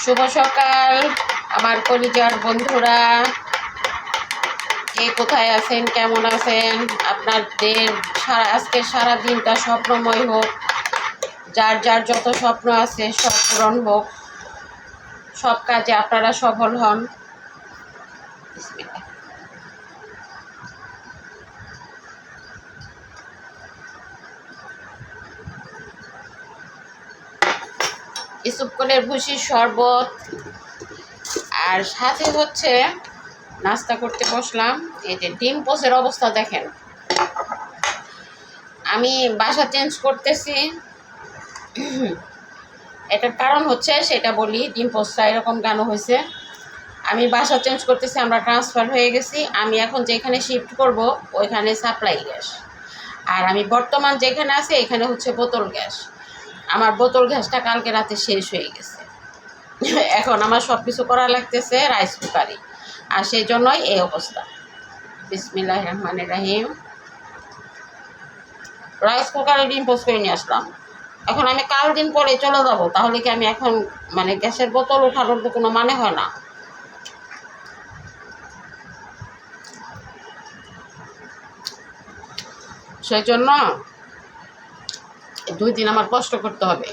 শুভ সকাল আমার কলিজার বন্ধুরা, কে কোথায় আছেন, কেমন আছেন? আপনাদের আজকের সারা দিনটা স্বপ্নময় হোক। যার যার যত স্বপ্ন আছে সব পূরণ হোক, সব কাজে আপনারা সফল হন। ইসুপকলের ভুসির শরবত আর সাথে হচ্ছে নাস্তা করতে বসলাম। এই যে ডিম পোচের অবস্থা দেখেন। আমি বাসা চেঞ্জ করতেছি, এটার কারণ হচ্ছে সেটা বলি। ডিম পোচটা এরকম কেন হয়েছে, আমি বাসা চেঞ্জ করতেছি, আমরা ট্রান্সফার হয়ে গেছি। আমি এখন যেখানে শিফট করব ওইখানে সাপ্লাই গ্যাস, আর আমি বর্তমান যেখানে আছি এখানে হচ্ছে বোতল গ্যাস। আমার বোতল গ্যাসটা কালকে রাতে শেষ হয়ে গেছে। এখন আমার সব কিছু করা লাগতেছে রাইস কুকারে, আর সেই জন্যই এই অবস্থা। বিসমিল্লাহির রহমানির রহিম। রাইস কুকারে ডিম পোস্ট করে নিয়ে আসলাম। এখন আমি কাল দিন পরে চলে যাব, তাহলে কি আমি এখন মানে গ্যাসের বোতল ওঠানোর তো কোনো মানে হয় না। সেই জন্য 2 দিন আমার কষ্ট করতে হবে।